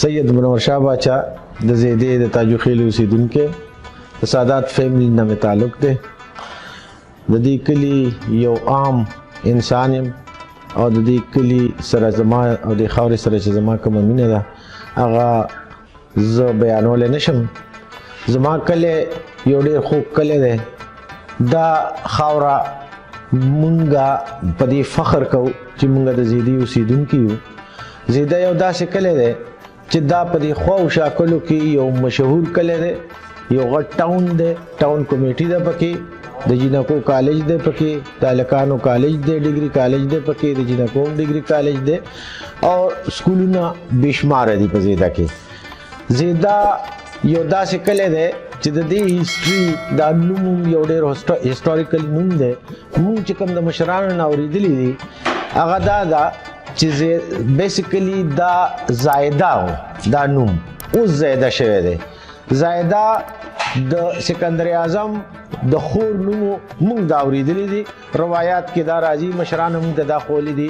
سید منور شاه باچا د زیدې د تاجو خیل اوسیدونکو د سادات فیملی نه تعلق دی. د دې کلی یو عام انسان یم او د دې کلی سره زما او د خاورې سره چې زما کومه مینه ده هغه زه بیانولی نشم. زما کلی یو ډېر خوږ کلی دی. دا خاوره مونږه په دې فخر کوو چې مونږ د زیدې اوسیدونکي یو. زیده یو داسې کلی دی چې دا په دې خوا او شاکلو کې یو مشهور کلی دی، یو غټ ټاون دی، ټاون کمیټي ده پکې، د جینکو کالج دی پکې، د هلکانو کالج دی، ډیګري کالج دی پکې، د جینکو ډیګري کالج دی او سکولونه بېشماره دي په زیده کې. زیده یو داسې کلی دی چې د دې هسټري دا نوم یو ډېر هسټوریکل نوم دی. مونږ چې کوم د مشرانو نه اورېدلي دي هغه دا ده چې بیسیکلی دا زایده و، دا نوم اوس زایده شوی دی. زایده د سکندر اعظم د خور نومو مونږ دا اورېدلي دي، روایات کې دا راځي، مشرانو مونږ ته دا ښوولي دي.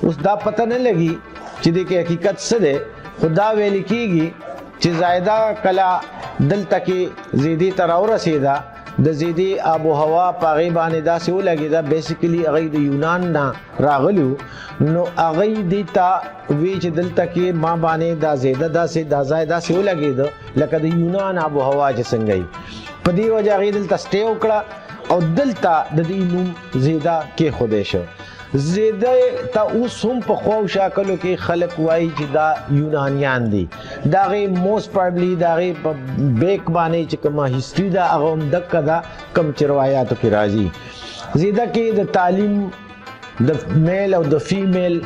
اوس دا پته نه لګي چې دې کې حقیقت څه دی، خو دا ویل کېږي چې زایده کله دلته کې زیدې ته راورسېده، د زیدې آب و هوا په هغې باندې داسې ولګېده، بیسیکلي هغوی د یونان نه راغلي وو، نو هغوی دې ته وی چې دلته کې ما باندې دا زیده داسې دا ځای داسې ولګېده لکه د یونان آب و هوا چې څنګه وي. په دې وجه هغې دلته سټې وکړه او دلته د دې نوم زیده کېښودی شو. زیده ته اوس هم په خوا او شاکلو کې خلک وایي چې دا یونانیان دي. د هغې موسټ پرابلي د هغې په بیک باندې چې کومه هسټري ده هغه هم دقه ده کوم چې روایاتو کې راځي. زیده کې د تعلیم د میل او د فیمیل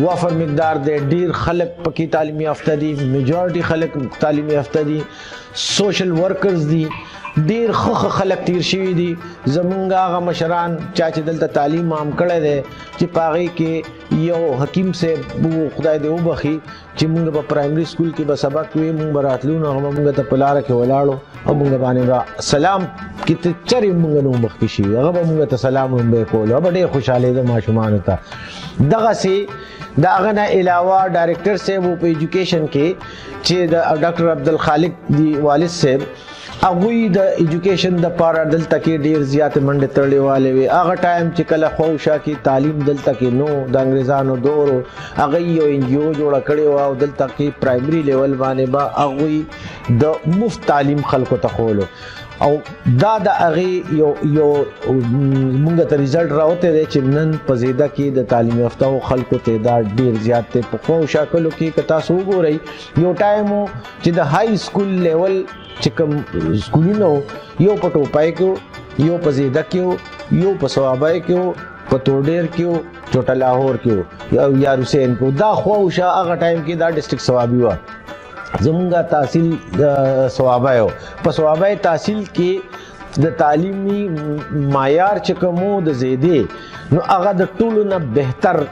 وفر مقدار دی، ډېر خلک پکې تعلیم یافته دي، میجورټي خلک تعلیم یافته دي، سوشل ورکرز دي، ډېر ښه خلک تیر شوي دي. زمونږ هغه مشران چا چې دلته تعلیم عام کړی دی چې په هغې کې یو حکیم صاحب خدای دې وبخي چې مونږ په پرایمري سکول کې به سبق وی، مونږ به راتلو نو هغه به مونږ ته په لاره کې ولاړو او مونږ باندې به سلام کې ته چرې مونږ نه مخکې شي هغه به مونږ ته سلام هم به یې کولو، به ډېر خوشحالېده ماشومانو ته. دغسې د هغه نه علاوه ډایرکټر صاحب و په ایجوکیشن کې چې د ډاکټر عبدالخالق دی والد صاحب، هغوی د ایجوکیشن دپاره دلته کې ډېر زیاتې منډې تړلې والې وې. هغه ټایم چې کله خوا او شا کې تعلیم دلته کې نو د انګریزانو دور و، هغوی یو ان جي او جوړه کړې وه او دلته کې پرایمري لیول باندې به هغوی د مفت تعلیم خلکو ته ښولو او دا د هغې یو مونږ ته ریزلټ راوتی دی چې نن په زیده کې د تعلیم یافتهو خلکو تعداد ډېر زیات دی. په خوا او شاکلو کې که تاسو وګورئ یو ټایم و چې د های سکول لیول چې کوم سکولونه وو یو په ټوپای کې وو، یو په زیده کې وو، یو په صوابی کې وو، په توډیر کې وو، چوټه لاهور کې وو، او یار حسین کې وو. دا خوا او شا هغه ټایم کې دا ډسټرکټ صوابي وه. زمونږه تحصیل صوابی و. په صوابی تحصیل کې د تعلیمي معیار چې کوم و د زیدې نو هغه د ټولو نه بهتر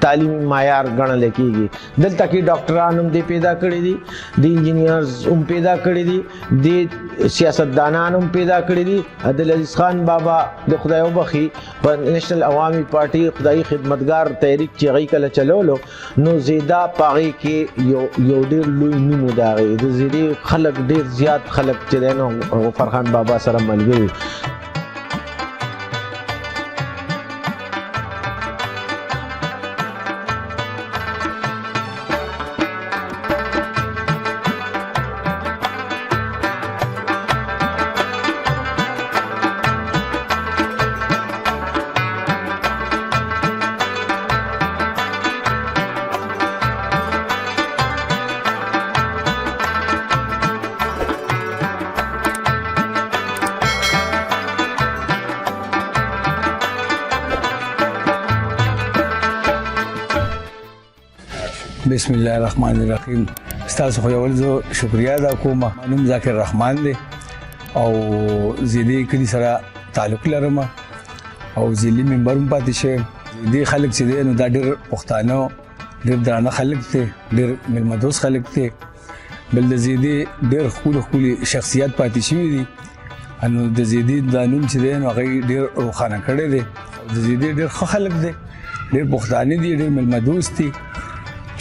تعلیمي معیار ګڼل کېږي. دلته کې ډاکټران هم دې پیدا کړي دي، د انجینیرز هم پیدا کړي دي، د سیاستدانان هم پیدا کړي دي. عبدالعزیز خان بابا د خدای وبخي په نیشنل عوامي پارټي خدایي خدمتګار تحریک چې هغوی کله چلولو نو زیده په هغې کې یو ډېر لوی نوم و د هغې. د زیدې خلک ډېر زیات خلک چې دی نو فرخان بابا سره ملګري. بسم الله الرحمن الرحیم. ستاسو خو یو زه شکریا ادا کوم. نوم ذاکر رحمان دی او زیدې کلي سره تعلق لرم او ضلعي ممبر هم پاتې شوی. زیدې خلک چې دی نو دا ډېر پښتانه ډېر درانه خلک دی، ډېر میلمهدوست خلک دی. بل د زیدې ډېر ښکلي شخصیت پاتې شوي دي. نو د زیدې دا نوم چې دی نو هغوی ډېر روښانه کړی دی. د زیدې ډېر ښه خلک دی، ډېر پښتانه دي، ډېر میلمهدوست دي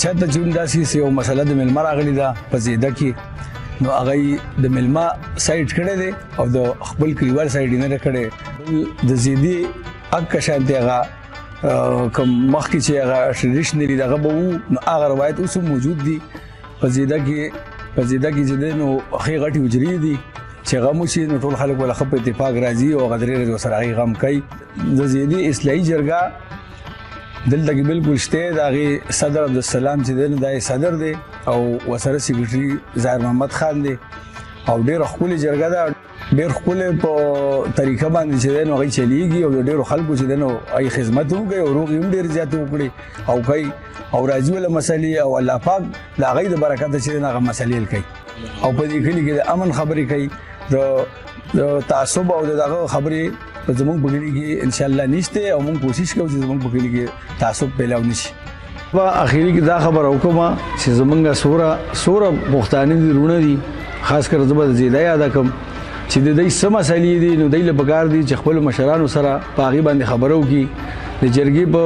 چاته چې داسې یو مسله د میلمه راغلی ده په زیده کې نو هغه د میلمه سایډ کړی دی او د خپل کلیوال سایډ یې نه کړی د زیدي اکه شانتي هغه کوم مخکې چې هغه ټریډیشنلي دغه به وو نو هغه روایت اوس موجود دي په زیده کې چې دی نو ښې غټې حجرې دي چې غم وشي نو ټول خلک به له ښه په اتفاق راځي او هغه درې ورځې ورسره هغې غم کوي د زیدي اصلاحي جرګه دلته کې بالکل شته د هغې صدر عبدالسلام چې دی نو دا یې صدر دی او ورسره سیکرټري ظاهر محمد خان دی او ډېره ښکلې جرګه ده ډېر ښکلې په طریقه باندې چې دی نو هغې چلیږي او د ډېرو خلکو چې دی نو هغې خدمت هم کوي او روغې هم ډېرې زیاتې وکړي او کوي او راځي وله مسلې او الله پاک د هغې د برکته چې دی نو هغه مسلې حل کوي او په دې کلي کې د امن خبرې کوي د تعصب او دغه خبرې زمونږ په کلي کې انشاءالله نشته او موږ کوشش کوو چې زمونږ په کلي کې تعصب پیلاو نشي په اخري کې دا خبره وکړم چې زمونږ سوره پښتانه دي رونه دي خاص کر زبر زیاده یاد کوم چې د دې سم مسلې دي نو دای له بګار دي چې خپل مشرانو سره پاغي باندې خبرو کی د جرګي په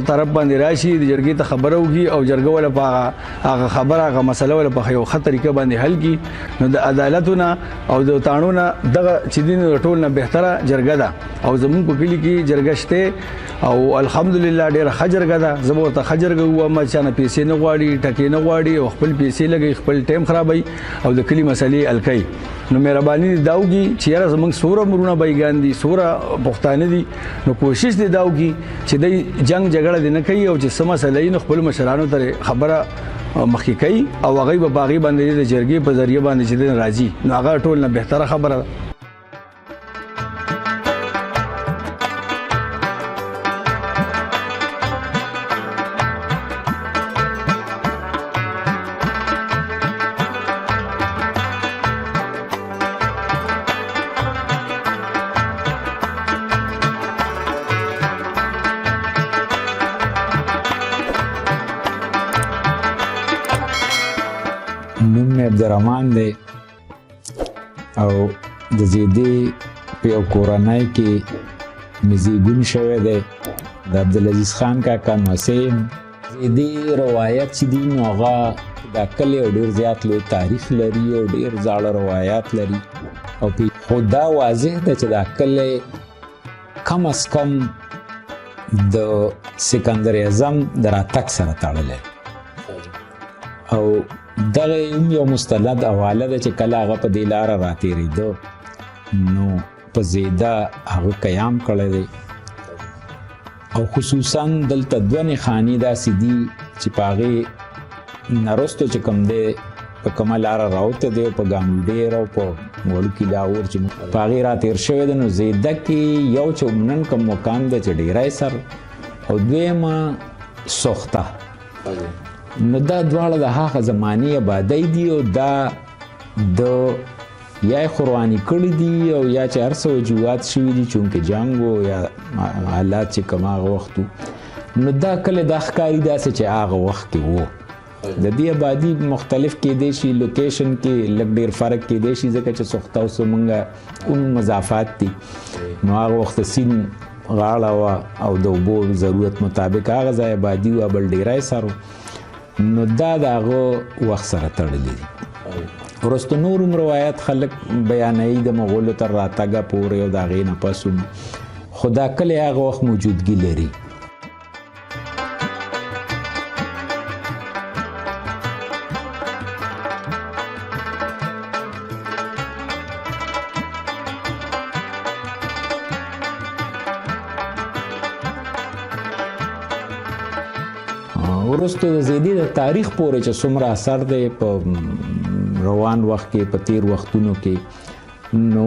طرف باندې راشي د جرګي ته خبرو کی او جرګه ولا هغه خبره هغه مسله ولا په یو خطر طریقه باندې حل کی نو د عدالتونه او د قانون دغه چې دین ټول نه بهتره جرګه ده او زمون په کلی کې جرګه شته او الحمدلله ډېر خجرګه ده زبر ته خجرګه و ما چې نه پیسې نه غواړي ټکې نه غواړي او خپل پیسې لګي خپل ټیم خرابوي او د کلی مسلې الکای نو مهرباني داوږي چې یاره زمونږ سوره مرونه بایګان دي سوره پښتانه دي نو کوشش دي داوږي چې د جنگ جګړه دي نه کوي او چې سم مسلې نو خپل مشرانو ته خبره مخکې کوي او هغه به باغی باندې د جرګې په ذریعہ باندې چې راځي نو هغه ټول نه بهتره خبره نوم مې عبدالرحمن دی او د زیدې په یو کورنۍ کې مې زیږون شوی دی د عبدالعزیز خان کاکا نوسیم زیدې روایت چې دي نو هغه دا کلی او ډېر زیات لوی تاریخ لري او ډېر زاړه روایات لري او خو دا واضح ده چې دا کلی کم از کم د سکندر اعظم د راتګ سره تړلی او دغه یو مستند حواله ده چې کله هغه په دې لاره راتېرېده نو په زیده هغه قیام کړی دی او خصوصا دلته دوه نښانې داسې دي چې په هغې نه وروسته چې کوم دی په کومه لاره راوته دی او په ګاونډیر او په وړوکي لاهور چې په هغې راتېر شوی دی نو زیده کې یو چې نن کوم مقام دی چې ډیری سر او دویمه سوخته نو دا دواړه د هغه زمانې آبادۍ دي او دا د یا یې قرباني کړي دي او یا چې هر څه وجوهات شوي دي چونکې جنګ و یا حالات چې کوم هغه وخت نو دا کله دا ښکاري داسې چې هغه وخت کې و د دې آبادي مختلف کېدی شي لوکیشن کې لږ ډېر فرق کېدی شي ځکه چې سوخته اوس زمونږ کوم مضافات دي نو هغه وخت سیند غاړه وه او د اوبو ضرورت مطابق هغه ځای آبادي وه بل ډیری سر نو دا د هغه وخت سره تړلی دي وروسته نور هم روایت خلک بیانوي د مغولو تر راتګه پورې او د هغې نه پس هم خو دا کلی هغه وخت موجودګي لري وروسته د زیدې د تاریخ پورې چې څومره اثر دی په روان وخت کې په تیر وختونو کې نو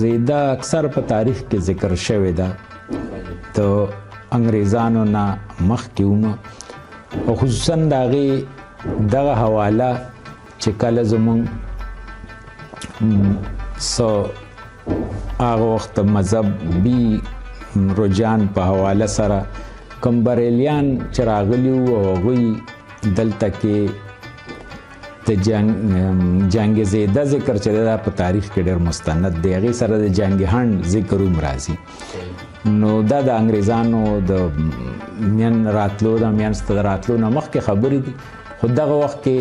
زیده اکثر په تاریخ کې ذکر شوې ده د انګریزانو نه مخکې هم او خصوصا د هغې دغه حواله چې کله زموږ څه هغه وخت مذهبي رجحان په حواله سره کوم بریلیان چې راغلي وو او هغوی دلته کې د جنګ زیده ذکر چې دا په تاریخ کې ډېر مستند دی هغې سره د جنګ هند ذکر هم راځي نو دا د انګریزانو د میان راتلو د میانسته د راتلو نه مخکې خبرې دي خو دغه وخت کې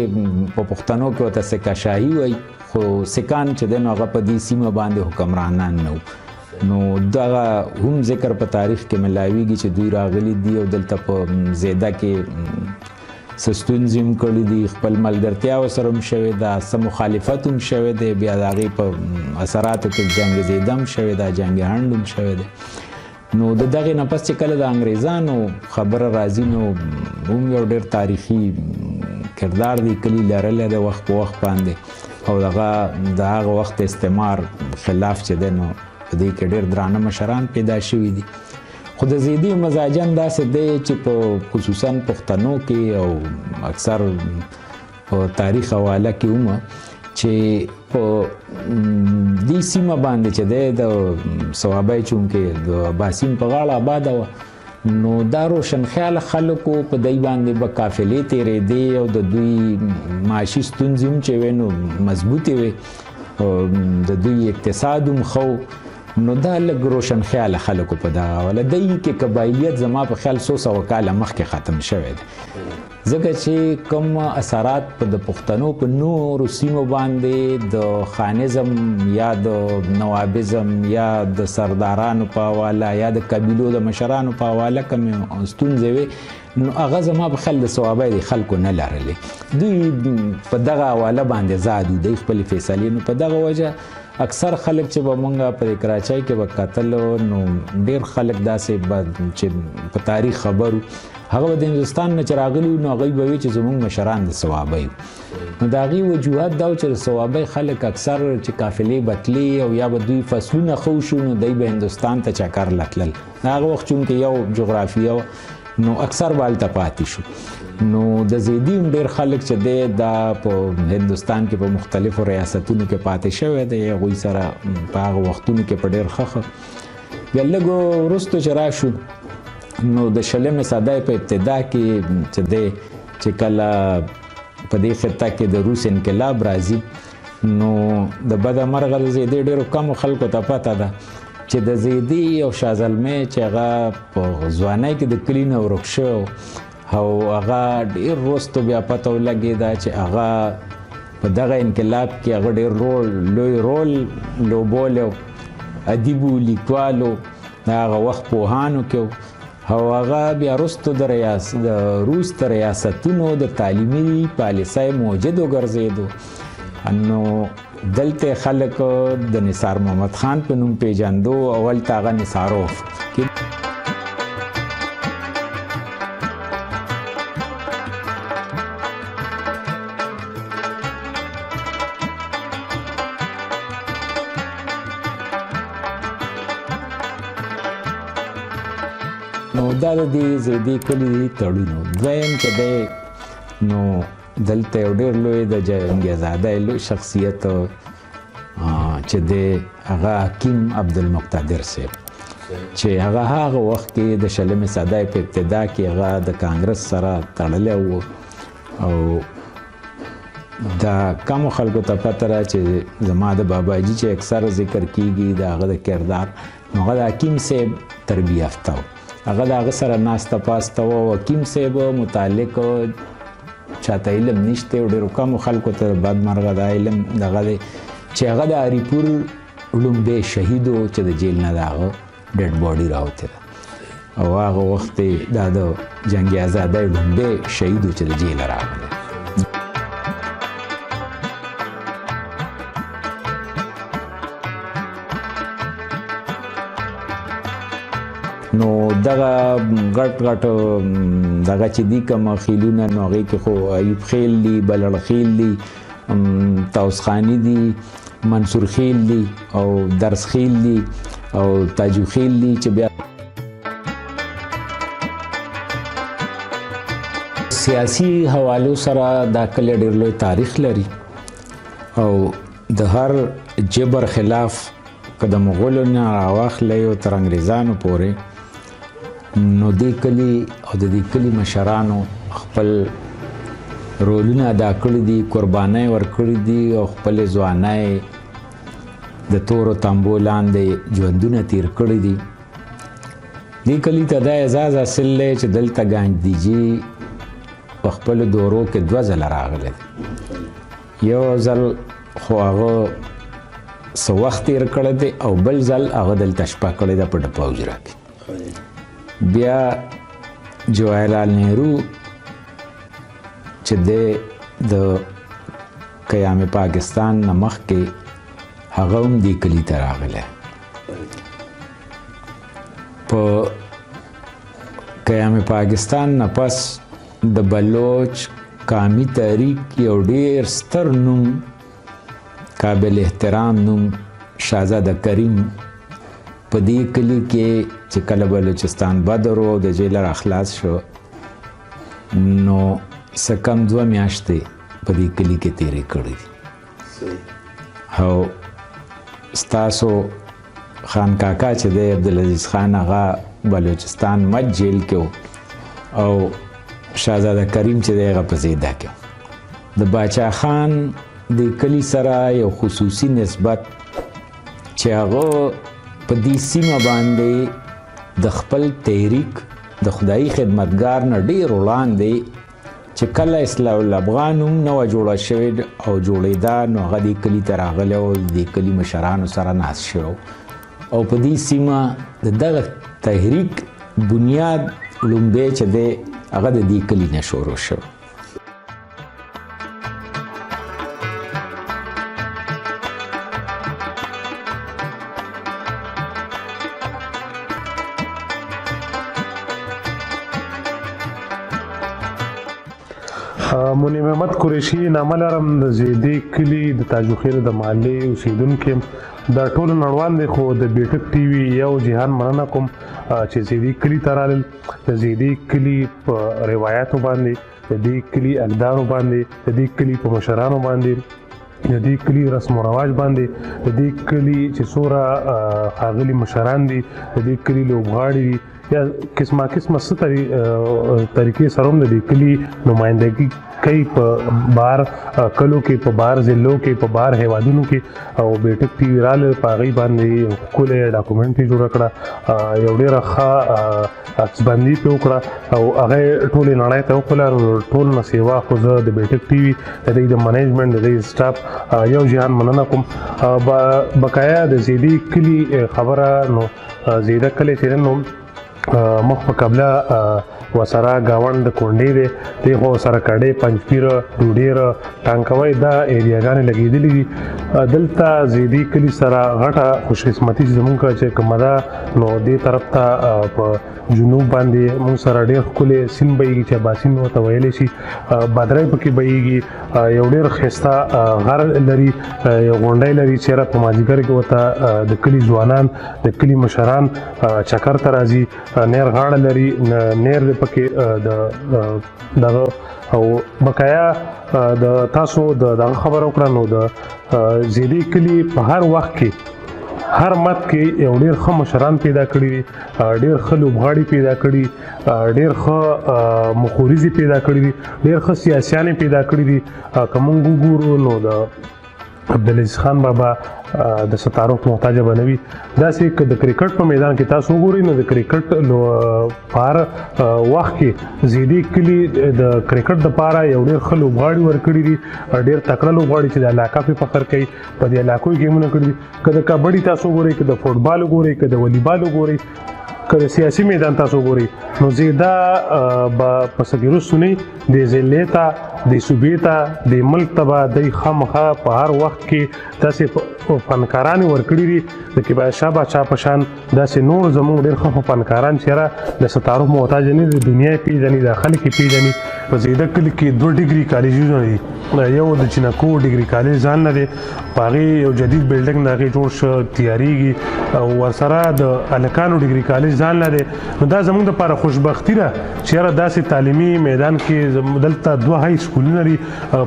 په پښتنو کې ورته سکه شاهي وایي خو سکان چې دی نو هغه په دې سیمه باندې حکمرانان نه وو نو دغه هم ذکر په تاریخ کې ملاویږي چې دوی راغلي دي او دلته په زیده کې څه ستونزې هم کړي دي خپل ملګرتیا ورسره هم شوې ده څه مخالفت هم شوی دی بیا د هغې په اثراتو کې جنګ زیده هم شوی ده جنګ هنډ هم شوی دی نو د دغې نه پس چې کله د انګریزانو خبره راځي نو هم یو ډېر تاریخي کردار دی کلي لرلی د وخت په وخت باندې او د هغه وخت استعمار خلاف چې دی نو په دې کې ډېر درانه مشران پیدا شوي دي خو د زیدي مزاجن داسې دی چې په خصوصا پښتنو کې او اکثر په تاریخ حواله کې هم چې په دې سیمه باندې چې دی د صوابۍ چونکې د اباسین په غاړه آباده وه نو دا روشنخیاله خلکو په دی باندې به قافلې تېرېدې او د دوی معاشي ستونزې هم چې وې نو مضبوطې وې د دوی اقتصاد هم ښه نو دا لږ روشنخیاله خلکو په دغه حواله دی کې قبایلیت زما په خیال 100 کاله مخکې ختم شوی دی ځکه چې کوم اثرات په د پښتنو په نورو سیمو باندې د خانزم یا د نوابزم یا د سردارانو په حواله یا د قبیلو د مشرانو په حواله کومې ستونزې وې نو هغه زما په خیال د صوابۍ د خلکو نه لرلې دوی په دغه حواله باندې زادو دوی خپلې فیصلې نو په دغه وجه اکثر خلک چې به مونږ په کراچۍ کې به کتل نو ډېر خلک داسې به چې په تاریخ خبرو هغه به د هندوستان نه چې راغلي نو هغوی به وي چې زموږ مشران د صوابۍ نو د هغې وجوهات دا و چې د صوابۍ خلک اکثر چې قافلې به تلې او یا به دوی فصلونه ښه وشو نو دی به هندوستان ته چکر لتلل د هغه وخت چونکې یو جغرافیه نو اکثر به هلته پاتې شو نو د زیدي هم ډېر خلک چې دی دا په هندوستان کې په مختلفو ریاستونو کې پاتې شوی دی هغوی سره په هغه وختونو کې په ډېر ښه بیا لږ وروستو چې راشو نو د 20مې صدۍ په ابتدا کې چې دی چې کله په دې خطه کې د روس انقلاب راځي نو د بده مرغه د زیدي ډېرو کمو خلکو ته پته ده چې د زیدي او شاه زلمی چې هغه په ځوانۍ کې د کلي نه ورک شوی او هغه ډېر وروستو بیا پته ولګېده چې هغه په دغه انقلاب کې هغه ډېر لوی رول لوبولی ادیب و لیکوال و د هغه وخت پوهانو کې او هغه بیا وروستو د روس د ریاستونو د تعلیمي پالیسۍ موجد وګرځېدو نو دلته خلک د نثار محمد خان په نوم پیژندو او هلته هغه نثاروف نو دا د دې زیدي کلي تړون دویم چې دی نو دلته یو ډېر لوی د جنګ آزادۍ لوی شخصیت چې دی هغه حکیم عبدالمقتدر صاحب چې هغه وخت کې د 20مې صدۍ په ابتدا کې هغه د کانګرس سره تړلی و او دا کمو خلکو ته پته ده چې زما د باباجي چې اکثر ذکر کیږي د هغه د کردار نو هغه د حکیم صاحب تربیه یافته و هغه د هغه سره ناسته پاسته و حکیم صاحب متعلق چاته علم نشته او ډېرو کمو خلکو ته بد مرغه دا علم دغه دی چې هغه د اریپور لومبی شهید و چې د جیل نه د هغه ډیډ باډي راوتې ده او هغه وخت دا د جنګ آزادۍ لومبی شهید و چې د جیله راغلی نو دغه غټ دغه چې دي کوم خیلونه نو هغې کې خو ایوب خیل دي بلړ خیل دي طاوس خاني دي منصور خیل دي او درس خیل دي او تاجو خیل دي چې بیا سیاسي حوالو سره دا کلی ډېر لوی تاریخ لري او د هر جبر خلاف که د مغولو نه راواخلی او تر انګریزانو پورې نو دې کلي او د دې کلي مشرانو خپل رولونه ادا کړي دي قربانۍ ورکړي دي او خپلې ځوانۍ د تورو تمبو لاندې ژوندونه تیر کړي دي دې کلي ته دا اعزاز حاصل دی چې دلته ګاندیجي په خپلو دورو کې 2 ځله راغلی دی. یو ځل خو هغه څه وخت تېر کړی دی او بل ځل هغه دلته شپه کړې ده په ډپه حجره کې. بیا جواهرلال نهرو چې دی د قیام پاکستان نه مخکې هغه هم دې کلي ته راغلی. په قیام پاکستان نه پس د بلوچ قامي تحریک یو ډېر ستر نوم قابل احترام نوم شهزاده کریم په دې کلي کې چې کله بلوچستان بدر و د جیل راخلاص شو نو څه کم 2 میاشتې په دې کلي کې تېرې کړې دي. او ستاسو خان کاکا چې دی عبدالعزیز خان هغه بلوچستان مد جیل کې او شهزاده کریم چې دی هغه په زیده کې. د باچا خان د کلي سره یو خصوصي نسبت چې هغه په دې سیمه باندې د خپل تحریک د خدایي خدمتګار نه ډېر وړاندې چې کله اصلاح الافغان هم نه وه جوړه شوې او جوړېده نو هغه دې کلي ته راغلی او د کلي مشرانو سره ناست شوی او په دې سیمه د دغه تحریک بنیاد لومبی چې دی هغه د دې کلي نه شروع شو. مونی محمد قریشي نامه لرم د زیدې کلي د تاجوخیل د محلې اوسیدونکی دا ټول نړوان دی خو د بیټک ټي وي یو جهان مننه کوم چې زیدې کلي ته رالل. د زیدې کلي په روایاتو باندې د دې کلي اقدارو باندې د دې کلي په مشرانو باندې د دې کلي رسم و رواج باندې د دې کلي چې څومره ښاغلي مشران دي د دې کلي لوبغاړي دي یا قسمه څه طریقې سره هم د دې کلي نمایندګي کوي په بهر کلو کې په بهر ضلعو کې په بهر هیوادونو کې. او بیټک ټي وي راله په هغې باندې ښکلی ډاکومنټري جوړه کړه یو ډېره ښه عکسبندي پرې وکړه او هغه ټولې نړۍ ته وښوله. ټول نه سیوا خو زه د بیټک ټي وي د دوی د منیجمنټ د دوی سټاف یو جهان مننه کوم. بقایا د زیدې کلي خبره نو زیده کلی چې نو مخ په قبله وسره گاوند د کونډې دی دی خو سره کډې پنجپیر ډوډیر ټانکوي دا ایریاګانې لګېدلې دي. دلته زیدې کلي سره غټه خوشقسمتي چې زمونږ چې کومه ده نو دې طرف ته په جنوب باندې مونږ سره ډېر ښکلی سیند بهیږي چې اباسین ورته ویلی شي. بادرۍ پکې بهیږي یو ډېر ښایسته غر لري یو غونډۍ لري چېرې په مازدیګر کې ورته د کلي ځوانان د کلي مشران چکر ته راځي. نیر غاړه لري نیر پکې دغه او بقایا د تاسو دغه خبره وکړه نو د زیدې کلي په هر وخت کې هر مت کې یو ډېر ښه مشران پیدا کړي دي ډېر ښه لوبغاړي پیدا کړي ډېر ښه مخورزي پیدا کړي دي ډېر ښه سیاسیان پیدا کړي دي. که موږ وګورو نو د عبدالعزیز خان بابا د ستارو محتاجه بنوي داسې که د کرکټ په میدان کې تاسو وګورئ نو د کرکټ په هر وخت کې زیدې کلي د کرکټ دپاره یو ډېر ښه لوبغاړي ورکړي دي ډېر تکړه لوبغاړي چې د علاقه پرې فخر کوي په دې علاقو کې ګیمونه کړي دي. که د کبډي تاسو وګورئ که د فوټبال وګورئ که د والیبال وګورئ که د سیاسي میدان تاسو وګورئ نو زیده به په څه وروستو نه د ضلعې ته د صوبې ته د ملک ته به دی خامخا په هر وخت کې داسې فنکاران یې ورکړي دي د کیبایشاه باچا په شان داسې نور زموږ ډېر ښه فنکاران چې یاره د ستارو محتاجه نه دي دنیا یې پېژني دا خلک یې پېژني. په زیده کلي کې 2 ډګري کالجونه دي یو د چینکو ډګري کالج ځان نه دی په هغې یو جدید بلډنګ د هغې جوړ شو تیارېږي او ورسره د هلکانو ډګري کالج ځان نه دی. نو دا زموږ دپاره خوشبختي ده چې یاره داسې تعلیمي میدان کې دلته 2 هاي سکولونه دي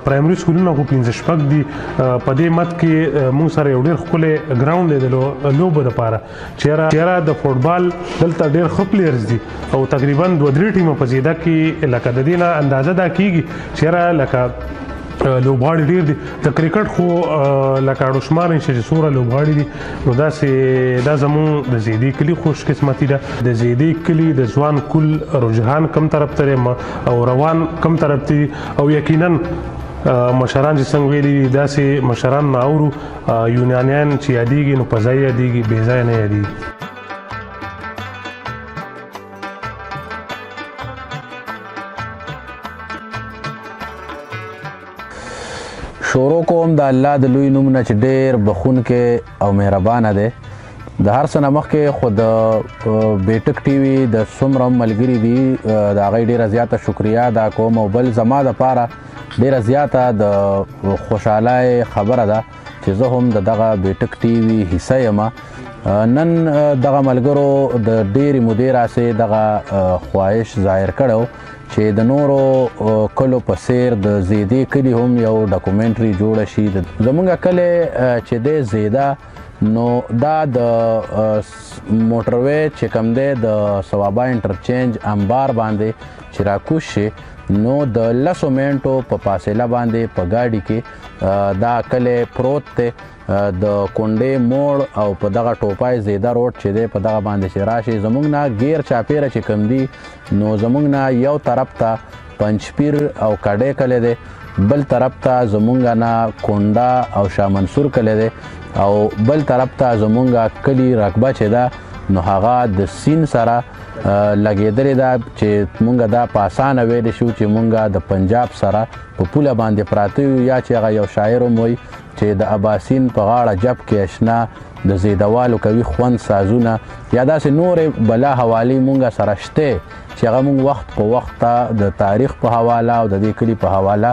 پرایمري سکولونه خو 5-6 دي. په دې مت کې موږ سره یو ډېر ښکلی ګراونډ دی د لوبو دپاره چې یاره د فوټبال دلته ډېر ښه پلیرز دي او تقریبا 2-3 ټیمه په زیده کې لکه د دې نه اندازه دا کېږي چې یاره لکه لوبغاړي ډېر دي. د کرکټ خو لکه اړوشمار نشي چې څومره لوبغاړي دي، نو دا زموږ د زیدي کلي خوش قسمتي ده. د زیدي کلي د ځوان کل رجحان کم طرف ته او روان کم طرف ته، او یقینا مشران چې څنګه ویلي دي داسې مشران نه اورو. یونانیان چې یادېږي نو په ځای یادېږي، بې ځایه نه یادېږي. شروع کوم د الله د لوی نوم نه چې ډېر بخونکی او مهربانه دی. د هر څه نه مخکې خو د بیټک ټي وي د څومره ملګري دي د هغوی ډېره زیاته شکریه ادا کوم، او بل زما دپاره ډېره زیاته د خوشحالۍ خبره ده چې زه هم د دغه بیټک ټي وي حصه یم. نن دغه ملګرو د ډېرې مودې راسې دغه خواهش ظاهر کړی چې د نورو کلو په څیر د زیدې کلي هم یو ډاکومنټري جوړه شي. زمونږ کلی چې دی زیده، نو دا د موټروی چې کوم دی د صوابه انټرچینج امبار باندې چې راکوز شي، نو د 10 منټو په فاصله باندې په ګاډي کې دا کلی پروت دی. د کونډې موړ او په دغه ټوپای زیده روډ چې دی په دغه باندې چې راشي، زموږ نه غیر چاپیره چې کوم دي، نو زموږ نه یو طرف ته پنجپیر او کډې کلی دی، بل طرف ته زموږ نه کونډه او شاه منصور کلی دی، او بل طرف ته زموږ کلی رقبه چې ده، نو هغه د سیند سره لګېدلې ده چې مونږ دا په اسانه ویلی شو چې مونږ د پنجاب سره په پوله باندې پراته یو، یا چې هغه یو شاعر هم وایي چې د اباسین په غاړه جب کې اشنا د زیدوالو کوي خوند سازونه، یا داسې نورې بلا حوالې مونږ سره شته چې هغه مونږ وخت په وخت د تاریخ په حواله او د دې کلي په حواله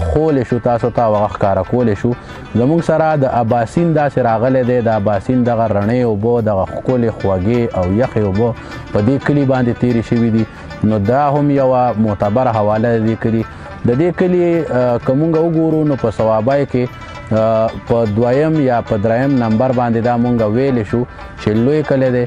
خولی شو تاسو ته، او هغه ښکاره کولی شو. زموږ سره د اباسین داسې راغلی دی، د اباسین دغه رڼې اوبه، دغه ښکلې خوږې او یخې اوبه په دې کلي باندې تېرې شوي دي. نو دا هم یوه معتبره حواله د دې کلي. د دې کلي که مونږ وګورو نو په صوابای کې په 2یم یا په 3یم نمبر باندې دا مونږ ویلی شو چې لوی کلی دی.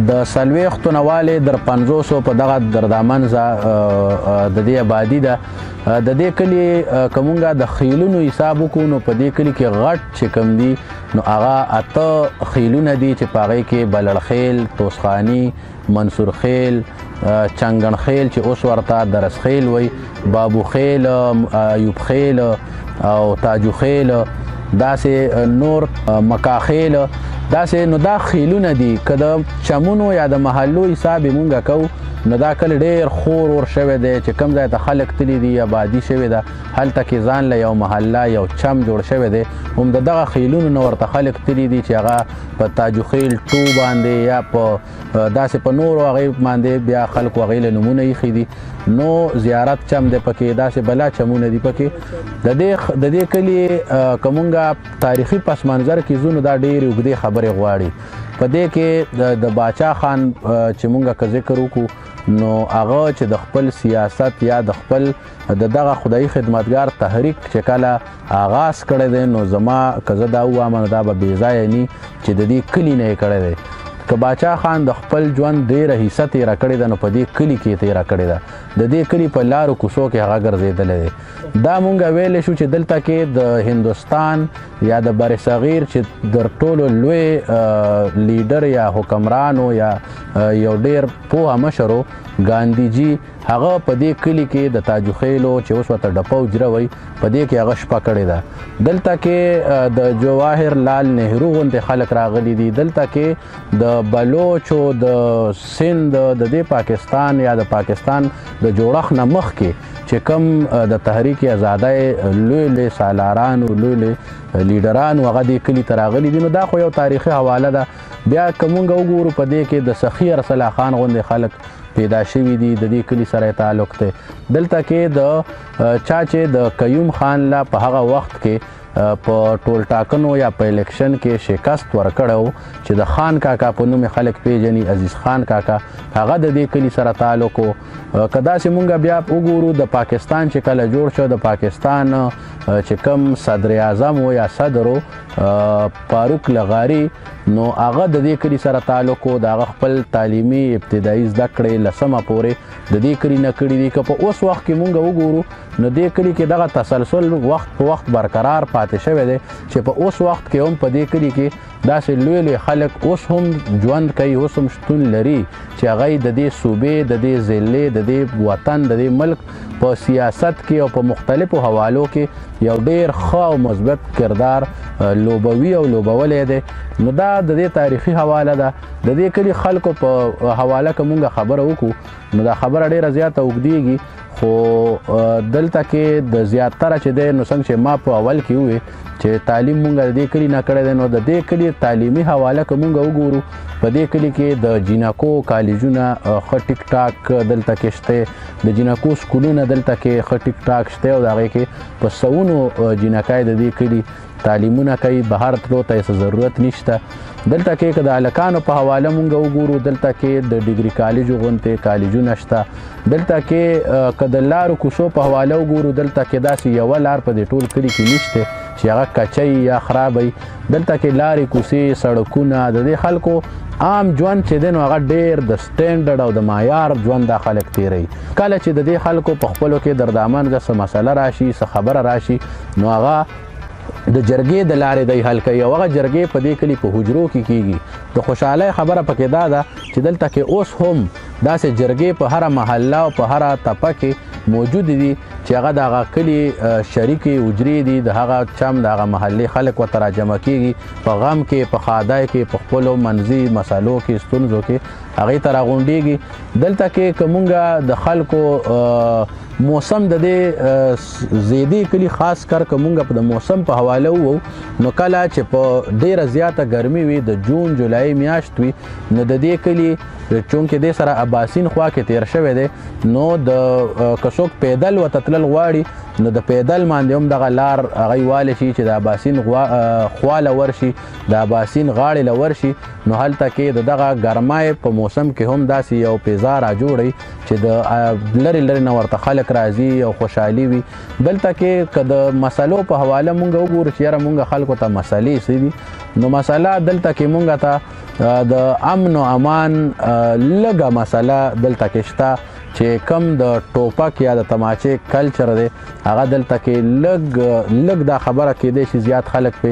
د 40 نواله در 500 په دغه دردامن د دې آبادی ده. د دې کلی کومګه د خیلونو حساب وکړو نو په دې کلی کې غټ چې کم دي نو هغه 8 خیلونه دي چې پاغې کې بلړ خیل، توسخانی، منصور خیل، چنګن خیل چې اوس ورته درس خیل وای، بابو خیل، ایوب خیل او تاجو خیل، داسې نور مکا خیل، داسې نو دا خیلونه دي. که د چمونو یا د محلو حساب مونږ کوو نو دا کله ډېر خور ور شوی دی چې کوم ځای ته خلک تللی دي، آبادي شوې ده، هلته کې ځان له یو محله یو چم جوړ شوی دی. هم د دغه خیلونو نه ورته خلک تللی دي چې هغه په تاجو خیل 2 باندې یا په داسې په نورو هغې باندې بیا خلکو هغې له نومونه ایښي دي. نو زیارت چم دی پکې، داسې بلا چمونه دي پکې. د دې کلي که مونږ تاریخي پس منظر کې ځو نو دا ډېرې اوږدې خبرې غواړي. په دې کې د باچا خان چې مونږ که ذکر وکړو نو هغه چې د خپل سیاست یا د خپل دغه خدایي خدمتګار تحریک چې کله آغاز کړی دی نو زما که زه دا ووایم نو دا به بې ځایه ني چې د دې کلي نه یې کړی دی. که باچا خان د خپل ژوند ډېره حصه تېره کړې ده نو په دې کلي کې یې تېره کړې ده. د دې کلي په لارو کوڅو کې هغه ګرځېدلی دی. دا مونږ ویلی شو چې دلته کې د هندوستان یا د بر صغیر چې در ټولو لوی لیډر یا حکمرانو یا یو ډېر پوهه مشر ګاندھی جي هغه په دې کلي کې د تاجو خیلو چې اوس ورته ډپه حجره وایي په دې کې هغه شپه کړې ده. دلته کې د جواهر لال نهرو غوندې خلک راغلي دي. دلته کې د بلوچو د سند د دې پاکستان یا د پاکستان د جوړښت نه مخکې چې کوم د تحریک آزادۍ لوی سالارانو لوی لیډرانو هغه دې کلي ته راغلي دي. نو دا خو یو تاریخي حواله ده. بیا که مونږ وګورو په دې کې د سخي ارسلا خان غوندې خلک پیدا شوي دي، د دې کلي سره تعلق دی. دلته کې د چا چې د قیوم خان لا په هغه وخت کې په ټول ټاکنو یا په الیکشن کې شکست ورکړی و چې د خان کاکا په نوم خلک پیژني، عزیز خان کاکا، هغه د دې کلي سره تعلق و. که داسې مونږ بیا وګورو د پاکستان چې کله جوړ شو، د پاکستان چې کوم صدر اعظم و یا صدر و فاروق لغاري، نو هغه د دې کلي سره تعلق و، د هغه خپل تعلیمي ابتدایي زده کړې 10مه پورې د دې کلي نه کړي دي. که په اوس وخت کې مونږ وګورو نو دې کلي کې دغه تسلسل وخت په وخت برقرار پاتې شوی دی چې په اوس وخت کې هم په دې کلي کې داسې لوی لوی خلک اوس هم ژوند کوي، اوس هم شتون لري چې هغه د دې صوبې، د دې ضلعې، د دې وطن، د دې ملک په سیاست کې او په مختلفو حوالو کې یو ډیر ښه او مثبت کردار لوبوي او لوبولی دی. نو دا د دې تاریخي حواله ده. د دې کلي خلکو په حواله که مونږ خبره وکړو نو دا خبره ډیره زیاته اوږدیږي، خو دلته کې د زیاتره چې دی نو څنګه چې ما په اول کې وویل چې تعلیم مونږ د دې کلي نه کړی دی، نو د دې کلي تعلیمي حواله که مونږ وګورو په دې کلي کې د جینکو کالجونه ښه ټیک ټاک دلته کې شته، د جینکو سکولونه دلته کې ښه ټیک ټاک شته او د هغې کې په سوونو جینکای د دې کلي تعلیمونه کوي، بهر تلو ته یې ضرورت نشته. دلته کې که د هلکانو په حواله مونږ وګورو دلته کې د ډیګري کالجو غوندې کالجونه شته. دلته کې که د لارو کوڅو په حواله وګورو دلته کې داسې یوه لار په دې ټول کلي کې نشته چې هغه کچی یا خرابی. دلته کې لارې کوڅې سړکونه د دې خلکو عام ژوند چې دی نو هغه ډېر د سټینډرډ او د معیار ژوند دا خلک تیروي. کله چې د دې خلکو په خپلو کې دردامنځه څه مسله راشي، څه خبره راشي، نو هغه د جرګې د لارې دی حل کوي او هغه جرګې په دې کلي په حجرو کې کیږي. د خوشحالۍ خبره پکې دا ده چې دلته کې اوس هم داسې جرګې په هره محله او په هره تپه کې موجود دي چې هغه د هغه کلي شریکې حجرې دي، د هغه چم د هغه محلې خلک ورته راجمع کیږي، په غم کې، په ښادۍ کې، په خپلو منځي مسالو کې، ستونزو کې هغې ته راغونډېږي. دلته کې که مونږ د خلکو موسم د دې زیدي کلي خاص کر که مونږ په د موسم په حواله ووو نو کله چې په ډیره زیاته ګرمي وي، د جون جولای میاشت وي، نو د دې کلي چونکې دې سره اباسین خوا کې تیر شوی دی، نو د که څوک پیدل ورته تلل غواړي نو د پیدل باندې هم دغه لار هغوی والی شي چې د اباسین خوا له ورشي، د اباسین غاړې له ورشي، نو هلته کې د دغه ګرمۍ په موسم کې هم داسې یو فضا راجوړی چې د لرې لرې نه ورته خلک راځي او خوشحالي وي. دلته کې که د مسلو په حواله مونږ وګورو چې یاره مونږ خلکو ته مسلې څه دي، نو مسله دلته کې مونږ ته د امن و امان لږه مسله دلته کې شته چې کم د ټوپک یا د تماچې کلچر دی هغه دلته کې لږ دا خبره کېدی چې زیات خلک پې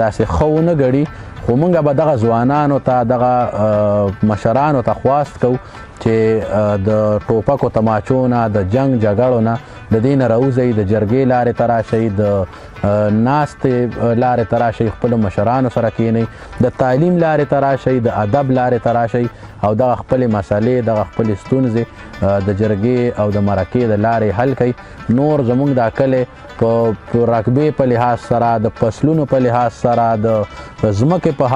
داسې ښه ونه ګڼي. خو مونږ به دغه ځوانانو ته، دغه مشرانو ته خواست کوو چې د ټوپکو تماچو نه، د جنگ جګړو نه د دې نه راوځئ، د جرګې لارې ته راشئ، د ناستې لارې ته راشئ، خپلو مشرانو سره کښېنئ، د تعلیم لارې ته راشئ، د ادب لارې ته راشئ او دغه خپلې مسلې، دغه خپلې ستونزې د جرګې او د مرکې د لارې حل کړئ. نور زموږ دا کلی په رقبې په لحاظ سره، د فصلونو په لحاظ سره، د ځمکې په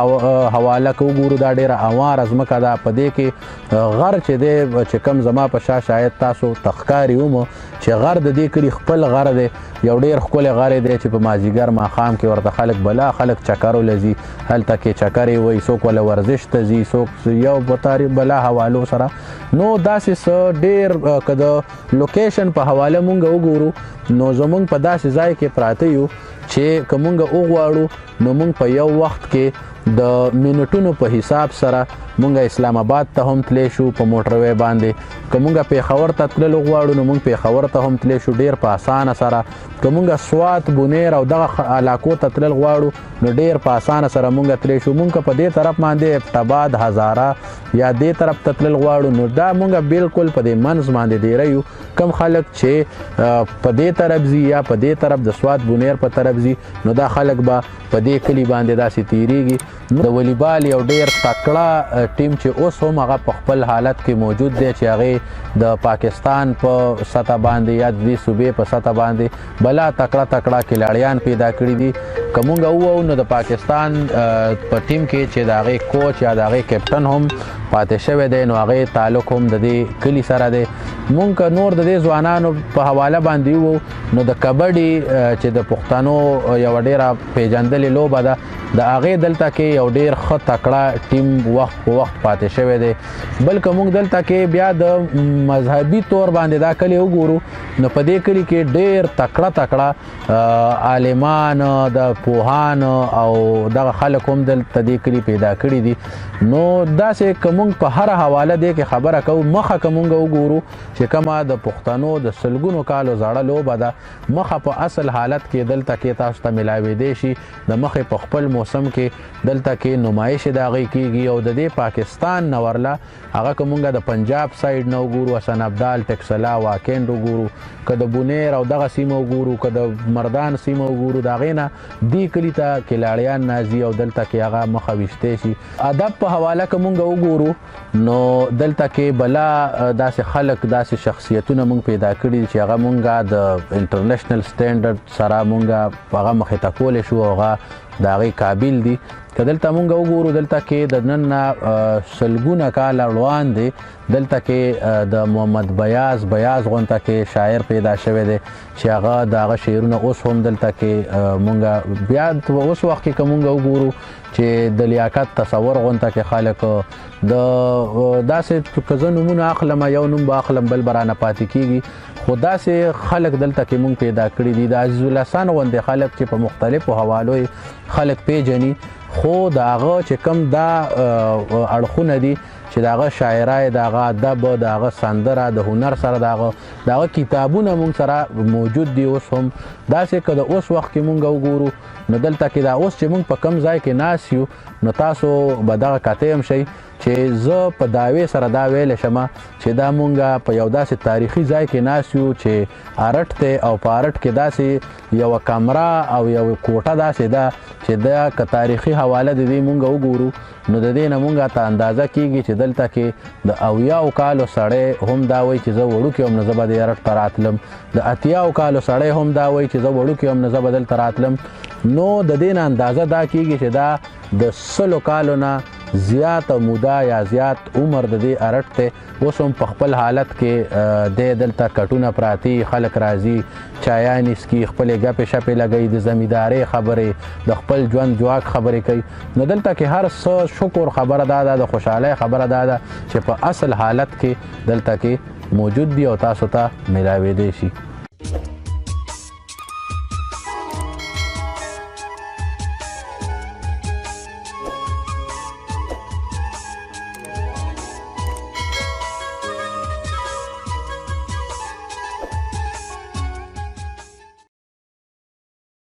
حواله که وګورو دا ډېره اواره ځمکه ده. په دې کې غر چې دی چې کم زما په شا شاید تاسو تخکاري ومو چې غر د دې کلي خپل غر دی، یو ډېر ښکلی غر دی چې په مازدیګر ماښام کې ورته خلک بلا خلک چکرو له ځي، هلته کې چکرې وایي، څوک وله ورزش ته ځي، څوک یو په بلا حوالو سره. نو داسې څه ډېر که د لوکیشن په حواله مونږ وګورو نو زمونږ په داسې ځای کې پراته یو چې که مونږ وغواړو نو مونږ په یو وخت کې د منټونو په حساب سره مونږ اسلام آباد ته هم تلی شو په موټروی باندې، که مونږ پیښور ته تللو غواړو نو مونږ پیښور ته هم تلی شو ډېر په اسانه سره، که مونږ سوات، بونیر او دغه علاقو ته تلل غواړو نو ډېر په اسانه سره مونږ تلی شو. مونږ که په دې طرف باندې ابتباد، هزاره یا دې طرف ته تلل غواړو نو دا مونږ بالکل په دې منځ باندې دیره یو. کم خلک چې په دې طرف ځي یا په دې طرف د سوات بونیر په طرف ځي نو دا خلک به په دې کلي باندې داسې تیریږي. د والیبال یو ډېر تکړه ټیم چې اوس هم هغه په خپل حالت کې موجود دی چې هغې د پاکستان په سطح باندې یا د دې صوبې په سطح باندې بلا تکړه کلاړیان پیدا کړي دي. که مونږ ووایو نو د پاکستان په ټیم کې چې د هغې کوچ یا د هغې کیپټن هم پاتې شوی دی نو هغې تعلق هم د دې کلي سره دی. مونږ که نور د دې ځوانانو په حواله باندې وو نو د کبډي چې د پښتنو یوه ډېره پیژندلې لوبه ده د هغې دلته کې یو ډېر ښه تکړه ټیم وخت په وخت پاتې شوی دی. بلکې موږ دلته کې بیا د مذهبي طور باندې دا کلي وګورو نو په دې کلي کې ډېر تکړه عالمان د پوهان او دغه خلک هم دلته دې کلي پیدا کړي دي. نو داسې که موږ په هره حواله دې کې خبره کوو مخه که موږ وګورو چې کومه د پښتنو د سلګونو کالو زړه لوبه ده مخه په اصل حالت کې دلته کې تاسو ته ملاوېدی شي. د مخې په خپل موسم کې دلته کې نمایش د هغې کېږي او د دې پاکستان نه ورله هغه که موږ د پنجاب سایډ نه وګورو حسن ابدال ټکسلا واکینډ وګورو که د بونیر او دغه سیمه وګورو که د مردان سیمه وګورو د هغې نه دې کلي ته کلاړیان نازي او دلته کې هغه مخه ویشتی شي. ادب په حواله که موږ وګورو نو دلته کې بلا داسې خلک داسې شخصیتونه موږ پیدا کړي چې هغه موږ د انټرنیشنل سټینډرډ سره موږ هغه مخې ته کولی شو او هغه د هغې قابل دي. که دلته موږ وګورو دلته کې د نن نه سلګونه کاله وړاندې دی دلته کې د محمد بیاز غونته کې شاعر پیدا شوی دی چې هغه د هغه شعرونه اوس هم دلته کې موږ بیا اوس وخت کې که موږ وګورو چې د لیاقت تصور غونته کې خلک د داسې که زه نومونه اخلم یو نوم به اخلم بل به رانه پاتې کېږي خو داسې خلک دلته کې موږ پیدا کړي دي. د عزیز الله سان غوندې خلک چې په مختلفو حوالو خلک پیژني خو د هغه چې کوم دا اړخونه دي چې د هغه شاعرای د هغه ادب د هغه سندره د هنر سره د هغه کتابونه موږ سره موجود دي اوس هم. داسې که د اوس وخت کې موږ وګورو نو دلته کې دا اوس چې موږ په کم ځای کې ناست یو نو تاسو به دغه کاته هم شئ چې زه په دعوې سره دا ویلی شم چې دا مونږ په یو داسې تاریخي ځای کې ناست یو چې ارټ دی او په ارټ کې داسې یوه کمره او یوه کوټه داسې ده چې دا که تاریخي حواله د دې مونږ وګورو نو د دې نه مونږ ته اندازه کېږي چې دلته کې د 80 کالو سړی هم دا وایي چې زه وړوکی یم نو زه به د ارټ ته راتلم، د 80 کالو سړی هم دا وایي چې زه وړوکی یم نو زه به دلته راتلم. نو د دې نه اندازه دا کېږي چې دا د 100 کالو نه زیات موده یا زیات عمر د دې ارټ دی. اوس هم په خپل حالت کې دی دلته کټونه پراتي، خلک راځي چایانې څکي، خپلې ګپې شپې لګوي، د زمیندارۍ خبرې، د خپل ژوند جواک خبرې کوي. نو دلته کې هر څه شکر خبره دا ده، د خوشحالۍ خبره دا ده چې په اصل حالت کې دلته کې موجود دي او تاسو ته ملاوېدی شي.